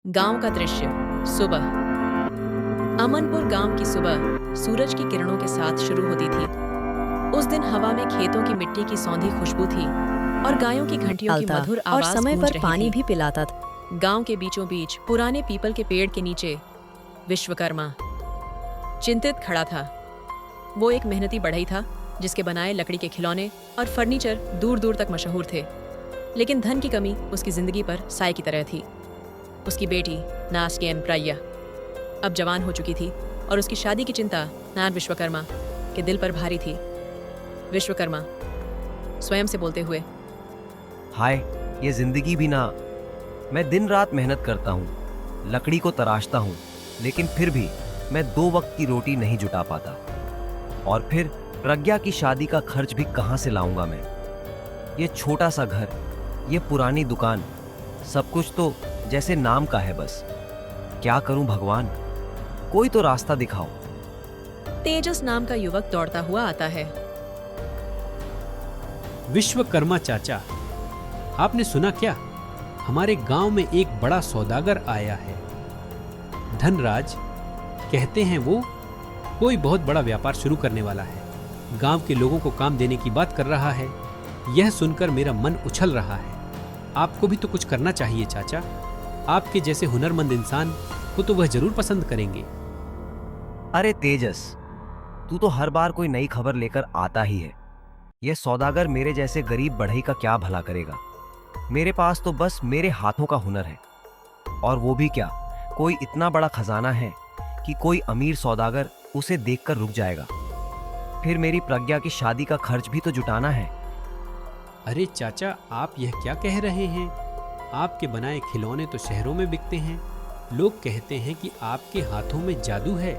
गांव का दृश्य। सुबह। अमनपुर गांव की सुबह सूरज की किरणों के साथ शुरू होती थी। उस दिन हवा में खेतों की मिट्टी की सौंधी खुशबू थी और गायों की घंटियों की डालता मधुर और आवाज समय गूंज पर रही पानी थी। भी पिलाता था। गांव के बीचों बीच पुराने पीपल के पेड़ के नीचे विश्वकर्मा चिंतित खड़ा था। वो एक मेहनती बढ़ई था जिसके बनाए लकड़ी के खिलौने और फर्नीचर दूर दूर तक मशहूर थे, लेकिन धन की कमी उसकी जिंदगी पर साए की तरह थी। उसकी बेटी नास्केन प्रज्ञा अब जवान हो चुकी थी और उसकी शादी की चिंता नान विश्वकर्मा के दिल पर भारी थी। विश्वकर्मा स्वयं से बोलते हुए, हाय, ये जिंदगी भी ना। मैं दिन रात मेहनत करता हूँ, लकड़ी को तराशता हूँ, लेकिन फिर भी मैं 2 वक्त की रोटी नहीं जुटा पाता। और फिर प्रज्ञा की शादी का खर्च भी कहाँ से लाऊंगा मैं? ये छोटा सा घर, ये पुरानी दुकान, सब कुछ तो जैसे नाम का है बस। क्या करूं भगवान, कोई तो रास्ता दिखाओ। तेजस नाम का युवक दौड़ता हुआ आता है। विश्वकर्मा चाचा, आपने सुना क्या? हमारे गांव में एक बड़ा सौदागर आया है। धनराज कहते हैं वो कोई बहुत बड़ा व्यापार शुरू करने वाला है। गांव के लोगों को काम देने की बात कर रहा है। यह सुनकर मेरा मन उछल रहा है। आपको भी तो कुछ करना चाहिए चाचा। आपके जैसे हुनरमंद इंसान को तो वह जरूर पसंद करेंगे। अरे तेजस, तू तो हर बार कोई नई खबर लेकर आता ही है। यह सौदागर मेरे जैसे गरीब बढ़ई का क्या भला करेगा? मेरे पास तो बस मेरे हाथों का हुनर है, और वो भी क्या, कोई इतना बड़ा खजाना है कि कोई अमीर सौदागर उसे देखकर रुक जाएगा। फिर मेरी प्रज्ञा की शादी का खर्च भी तो जुटाना है। अरे चाचा, आप यह क्या कह रहे हैं? आपके बनाए खिलौने तो शहरों में बिकते हैं। लोग कहते हैं कि आपके हाथों में जादू है।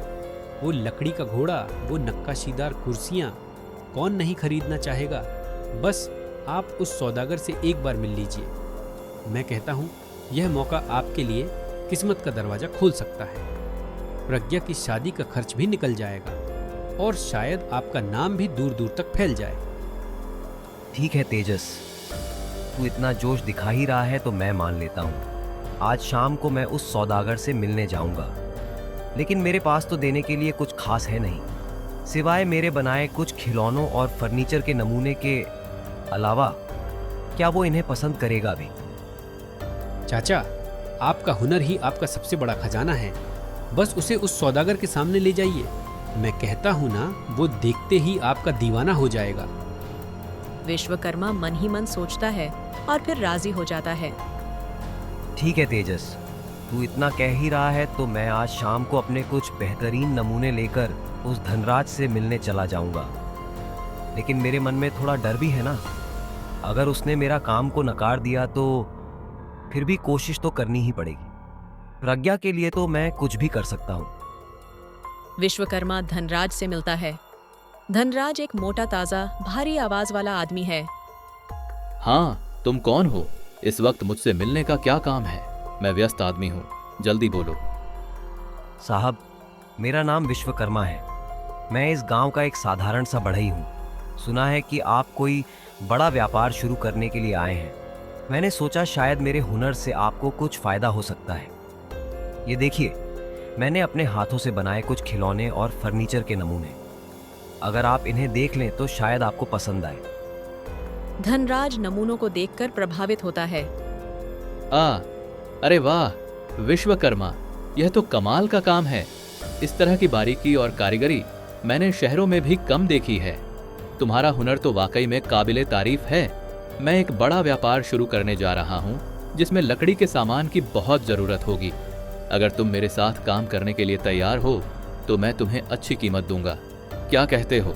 वो लकड़ी का घोड़ा, वो नक्काशीदार कुर्सियां, कौन नहीं खरीदना चाहेगा? बस आप उस सौदागर से एक बार मिल लीजिए। मैं कहता हूँ यह मौका आपके लिए किस्मत का दरवाजा खोल सकता है। प्रज्ञा की शादी का खर्च भी निकल जाएगा और शायद आपका नाम भी दूर दूर तक फैल जाए। ठीक है तेजस, तू इतना जोश दिखा ही रहा है तो मैं मान लेता हूँ। आज शाम को मैं उस सौदागर से मिलने जाऊंगा, लेकिन मेरे पास तो देने के लिए कुछ खास है नहीं, सिवाय मेरे बनाए कुछ खिलौनों और फर्नीचर के नमूने के अलावा। क्या वो इन्हें पसंद करेगा भी? चाचा, आपका हुनर ही आपका सबसे बड़ा खजाना है। बस उसे उस सौदागर के सामने ले जाइए। मैं कहता हूँ ना, वो देखते ही आपका दीवाना हो जाएगा। विश्वकर्मा मन ही मन सोचता है और फिर राजी हो जाता है। ठीक है तेजस, तू इतना कह ही रहा है तो मैं आज शाम को अपने कुछ बेहतरीन नमूने लेकर उस धनराज से मिलने चला जाऊंगा। लेकिन मेरे मन में थोड़ा डर भी है ना। अगर उसने मेरा काम को नकार दिया तो फिर भी कोशिश तो करनी ही पड़ेगी। प्रज्ञा के लिए तो मैं कुछ भी कर सकता हूँ। विश्वकर्मा धनराज से मिलता है। धनराज एक मोटा ताजा भारी आवाज वाला आदमी है। हाँ, तुम कौन हो? इस वक्त मुझसे मिलने का क्या काम है? मैं व्यस्त आदमी हूँ, जल्दी बोलो। साहब, मेरा नाम विश्वकर्मा है। मैं इस गांव का एक साधारण सा बढ़ई हूँ। सुना है कि आप कोई बड़ा व्यापार शुरू करने के लिए आए हैं। मैंने सोचा शायद मेरे हुनर से आपको कुछ फायदा हो सकता है। ये देखिए, मैंने अपने हाथों से बनाए कुछ खिलौने और फर्नीचर के नमूने। अगर आप इन्हें देख लें तो शायद आपको पसंद आए। धनराज नमूनों को देखकर प्रभावित होता है। अरे वाह विश्वकर्मा, यह तो कमाल का काम है। इस तरह की बारीकी और कारीगरी मैंने शहरों में भी कम देखी है। तुम्हारा हुनर तो वाकई में काबिले तारीफ है। मैं एक बड़ा व्यापार शुरू करने जा रहा हूँ जिसमें लकड़ी के सामान की बहुत जरूरत होगी। अगर तुम मेरे साथ काम करने के लिए तैयार हो तो मैं तुम्हें अच्छी कीमत दूंगा। क्या कहते हो?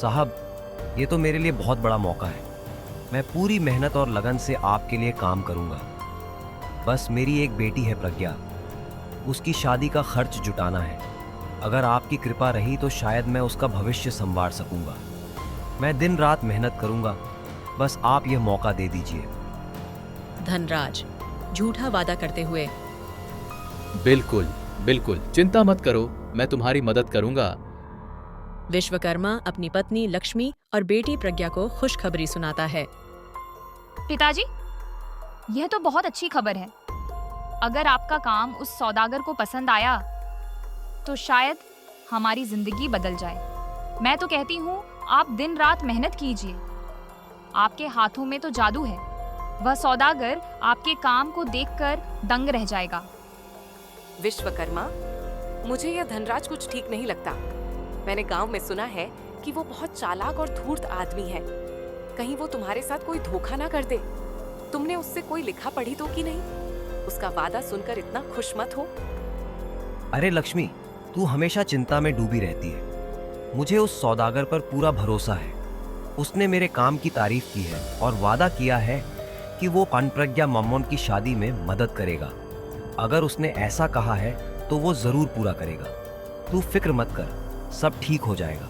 साहब, ये तो मेरे लिए बहुत बड़ा मौका है। मैं पूरी मेहनत और लगन से आपके लिए काम करूंगा। बस मेरी एक बेटी है प्रज्ञा, उसकी शादी का खर्च जुटाना है। अगर आपकी कृपा रही तो शायद मैं उसका भविष्य संवार सकूंगा। मैं दिन रात मेहनत करूंगा, बस आप यह मौका दे दीजिए। धनराज झूठा वादा करते हुए, बिल्कुल बिल्कुल, चिंता मत करो, मैं तुम्हारी मदद करूंगा। विश्वकर्मा अपनी पत्नी लक्ष्मी और बेटी प्रज्ञा को खुशखबरी सुनाता है। पिताजी, यह तो बहुत अच्छी खबर है। अगर आपका काम उस सौदागर को पसंद आया तो शायद हमारी जिंदगी बदल जाए। मैं तो कहती हूँ आप दिन रात मेहनत कीजिए। आपके हाथों में तो जादू है। वह सौदागर आपके काम को देखकर दंग रह जाएगा। विश्वकर्मा, मुझे यह धनराज कुछ ठीक नहीं लगता। मैंने गांव में सुना है कि वो बहुत चालाक और धूर्त आदमी है। कहीं वो तुम्हारे साथ कोई धोखा ना कर दे। तुमने उससे कोई लिखा पढ़ी तो की नहीं? उसका वादा सुनकर इतना खुश मत हो। अरे लक्ष्मी, तू हमेशा चिंता में डूबी रहती है। मुझे उस सौदागर पर पूरा भरोसा है। उसने मेरे काम की तारीफ की है और वादा किया है कि वो अनप्रज्ञा मम्मोन की शादी में मदद करेगा। अगर उसने ऐसा कहा है तो वो जरूर पूरा करेगा। तू फिक्र मत कर, सब ठीक हो जाएगा।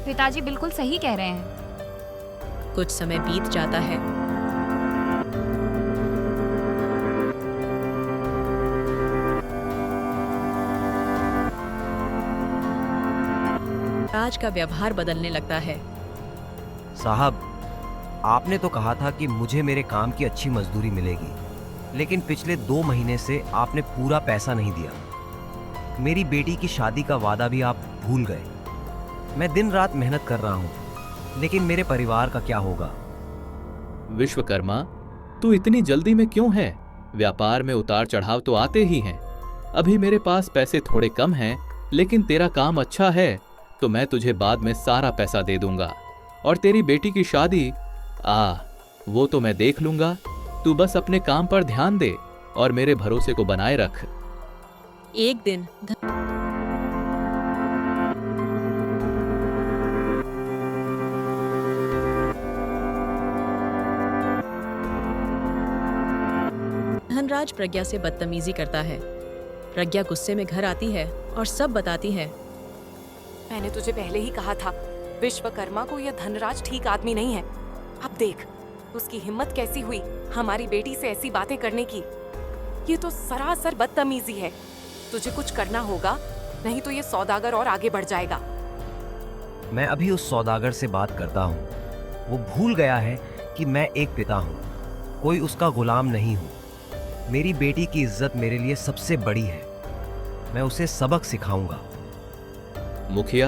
पिताजी बिल्कुल सही कह रहे हैं। कुछ समय बीत जाता है। राज का व्यवहार बदलने लगता है। साहब, आपने तो कहा था कि मुझे मेरे काम की अच्छी मजदूरी मिलेगी, लेकिन पिछले 2 महीने से आपने पूरा पैसा नहीं दिया। मेरी बेटी की शादी का वादा भी आप भूल गए। मैं दिन रात मेहनत कर रहा हूँ, लेकिन मेरे परिवार का क्या होगा? विश्वकर्मा, तू इतनी जल्दी में क्यों है? व्यापार में उतार चढ़ाव तो आते ही हैं। अभी मेरे पास पैसे थोड़े कम हैं, लेकिन तेरा काम अच्छा है तो मैं तुझे बाद में सारा पैसा दे दूंगा। और तेरी बेटी की शादी, वो तो मैं देख लूंगा। तू बस अपने काम पर ध्यान दे और मेरे भरोसे को बनाए रख। एक दिन धनराज प्रज्ञा से बदतमीजी करता है। प्रज्ञा गुस्से में घर आती है और सब बताती है। मैंने तुझे पहले ही कहा था, विश्वकर्मा को यह धनराज ठीक आदमी नहीं है। अब देख, उसकी हिम्मत कैसी हुई हमारी बेटी से ऐसी बातें करने की। ये तो सरासर बदतमीजी है। तुझे कुछ करना होगा, नहीं तो ये सौदागर और आगे बढ़ जाएगा। मैं अभी उस सौदागर से बात करता हूँ। वो भूल गया है कि मैं एक पिता हूँ, कोई उसका गुलाम नहीं हूँ। मेरी बेटी की इज्जत मेरे लिए सबसे बड़ी है। मैं उसे सबक सिखाऊंगा। मुखिया,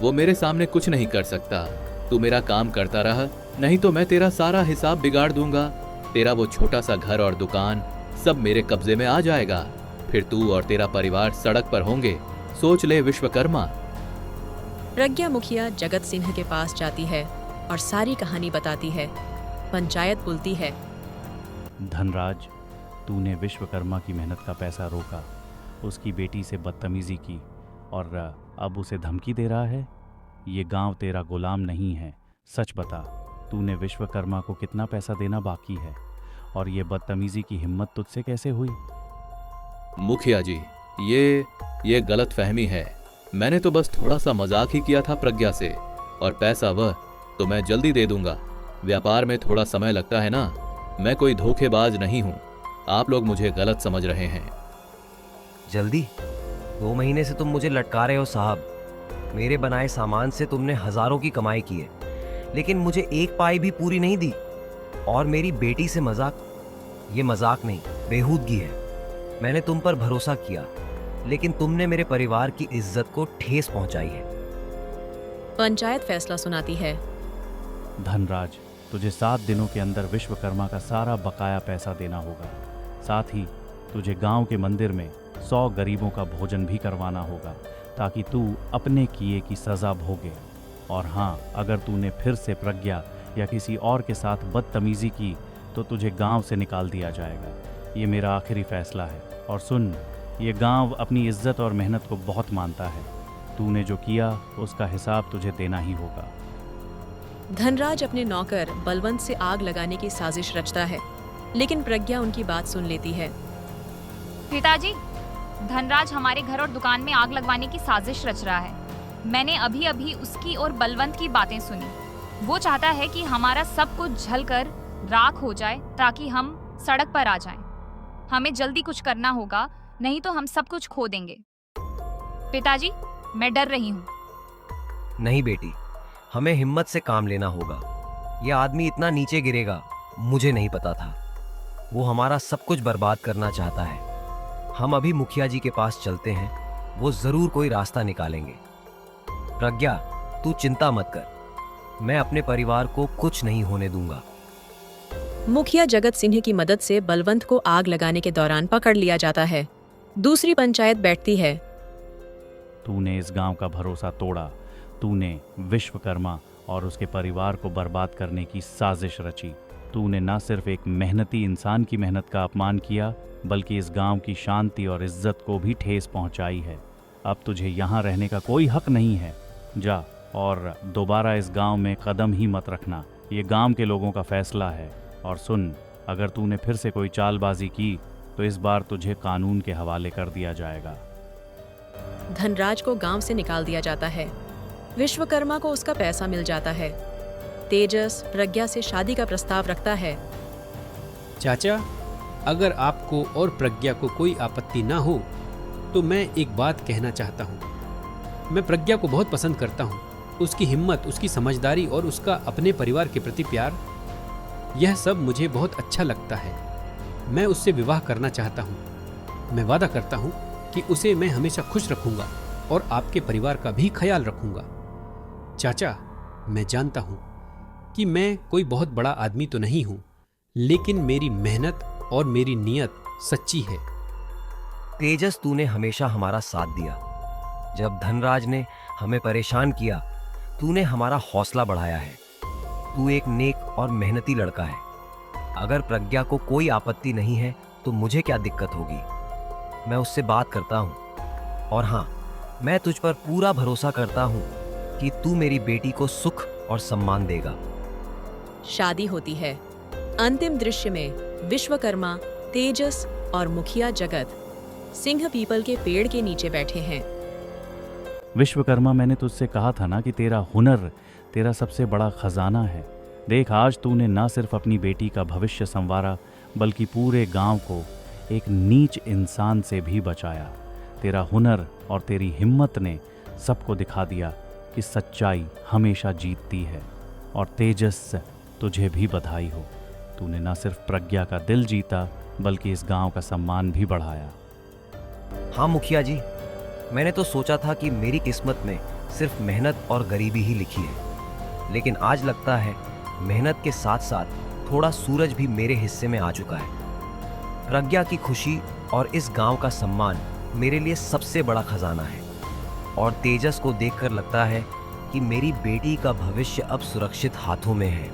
वो मेरे सामने कुछ नहीं कर सकता। तू मेरा काम करता रहा, नहीं तो मैं तेरा सारा हिसाब बिगाड़ दूंगा। तेरा वो छोटा सा घर और दुकान सब मेरे कब्जे में आ जाएगा। फिर तू और तेरा परिवार सड़क पर होंगे। सोच ले विश्वकर्मा। प्रज्ञा मुखिया जगत सिंह के पास जाती है और सारी कहानी बताती है। पंचायत बुलती है। धनराज, तूने विश्वकर्मा की मेहनत का पैसा रोका, उसकी बेटी से बदतमीजी की और अब उसे धमकी दे रहा है। ये गांव तेरा गुलाम नहीं है। सच बता, तूने विश्वकर्मा को कितना पैसा देना बाकी है और ये बदतमीजी की हिम्मत तुझसे कैसे हुई? मुखिया जी, ये गलत फहमी है। मैंने तो बस थोड़ा सा मजाक ही किया था प्रज्ञा से, और पैसा वह तो मैं जल्दी दे दूंगा। व्यापार में थोड़ा समय लगता है ना। मैं कोई धोखेबाज नहीं हूं। आप लोग मुझे गलत समझ रहे हैं। जल्दी? 2 महीने से तुम मुझे लटका रहे हो साहब। मेरे बनाए सामान से तुमने हजारों की कमाई की है, लेकिन मुझे एक पाई भी पूरी नहीं दी। और मेरी बेटी से मजाक? ये मजाक नहीं, बेहूदगी है। मैंने तुम पर भरोसा किया, लेकिन तुमने मेरे परिवार की इज्जत को ठेस पहुंचाई है। पंचायत फैसला सुनाती है। धनराज, तुझे 7 दिनों के अंदर विश्वकर्मा का सारा बकाया पैसा देना होगा। साथ ही तुझे गांव के मंदिर में 100 गरीबों का भोजन भी करवाना होगा, ताकि तू अपने किए की सज़ा भोगे। और हाँ, अगर तूने फिर से प्रज्ञा या किसी और के साथ बदतमीजी की तो तुझे गांव से निकाल दिया जाएगा। ये मेरा आखिरी फैसला है। और सुन, ये गांव अपनी इज्जत और मेहनत को बहुत मानता है। तूने जो किया उसका हिसाब तुझे देना ही होगा। धनराज अपने नौकर बलवंत से आग लगाने की साजिश रचता है, लेकिन प्रज्ञा उनकी बात सुन लेती है। पिताजी, धनराज हमारे घर और दुकान में आग लगवाने की साजिश रच रहा है। मैंने अभी अभी उसकी और बलवंत की बातें सुनी। वो चाहता है कि हमारा सब कुछ जलकर राख हो जाए ताकि हम सड़क पर आ जाएं। हमें जल्दी कुछ करना होगा, नहीं तो हम सब कुछ खो देंगे। पिताजी, मैं डर रही हूँ। नहीं बेटी, हमें हिम्मत से काम लेना होगा। यह आदमी इतना नीचे गिरेगा मुझे नहीं पता था। वो हमारा सब कुछ बर्बाद करना चाहता है। हम अभी मुखिया जी के पास चलते हैं, वो जरूर कोई रास्ता निकालेंगे। प्रज्ञा, तू चिंता मत कर, मैं अपने परिवार को कुछ नहीं होने दूंगा। मुखिया जगत सिंह की मदद से बलवंत को आग लगाने के दौरान पकड़ लिया जाता है। दूसरी पंचायत बैठती है। तूने इस गांव का भरोसा तोड़ा, तूने विश्वकर्मा और उसके परिवार को बर्बाद करने की साजिश रची। तूने न सिर्फ एक मेहनती इंसान की मेहनत का अपमान किया, बल्कि इस गांव की शांति और इज्जत को भी ठेस पहुंचाई है। अब तुझे यहाँ रहने का कोई हक नहीं है। जा और दोबारा इस गांव में कदम ही मत रखना। ये गांव के लोगों का फैसला है। और सुन, अगर तूने फिर से कोई चालबाजी की तो इस बार तुझे कानून के हवाले कर दिया जाएगा। धनराज को गांव से निकाल दिया जाता है। विश्वकर्मा को उसका पैसा मिल जाता है। तेजस प्रज्ञा से शादी का प्रस्ताव रखता है। चाचा, अगर आपको और प्रज्ञा को कोई आपत्ति ना हो तो मैं एक बात कहना चाहता हूँ। मैं प्रज्ञा को बहुत पसंद करता हूँ। उसकी हिम्मत, उसकी समझदारी और उसका अपने परिवार के प्रति प्यार, यह सब मुझे बहुत अच्छा लगता है। मैं उससे विवाह करना चाहता हूँ। मैं वादा करता हूँ कि उसे मैं हमेशा खुश रखूंगा और आपके परिवार का भी ख्याल रखूंगा। चाचा, मैं जानता हूँ कि मैं कोई बहुत बड़ा आदमी तो नहीं हूँ, लेकिन मेरी मेहनत और मेरी नीयत सच्ची है। तेजस, तूने हमेशा हमारा साथ दिया। जब धनराज ने हमें परेशान किया, तूने हमारा हौसला बढ़ाया है। तू एक नेक और मेहनती लड़का है। अगर प्रज्ञा को कोई आपत्ति नहीं है तो मुझे क्या दिक्कत होगी। मैं उससे बात करता हूँ। और हाँ, मैं तुझ पर पूरा भरोसा करता हूँ कि तू मेरी बेटी को सुख और सम्मान देगा। शादी होती है। अंतिम दृश्य में विश्वकर्मा, तेजस और मुखिया जगत सिंह पीपल के पेड़ के नीचे बैठे हैं। विश्वकर्मा, मैंने तुझसे कहा था ना कि तेरा हुनर तेरा सबसे बड़ा खजाना है। देख, आज तूने ना सिर्फ अपनी बेटी का भविष्य संवारा, बल्कि पूरे गांव को एक नीच इंसान से भी बचाया। तेरा हुनर और तेरी हिम्मत ने सबको दिखा दिया कि सच्चाई हमेशा जीतती है। और तेजस, तुझे भी बधाई हो। तूने ना सिर्फ प्रज्ञा का दिल जीता, बल्कि इस गांव का सम्मान भी बढ़ाया। हाँ मुखिया जी, मैंने तो सोचा था कि मेरी किस्मत में सिर्फ मेहनत और गरीबी ही लिखी है, लेकिन आज लगता है मेहनत के साथ साथ थोड़ा सूरज भी मेरे हिस्से में आ चुका है। प्रज्ञा की खुशी और इस गांव का सम्मान मेरे लिए सबसे बड़ा खजाना है। और तेजस को देखकर लगता है कि मेरी बेटी का भविष्य अब सुरक्षित हाथों में है।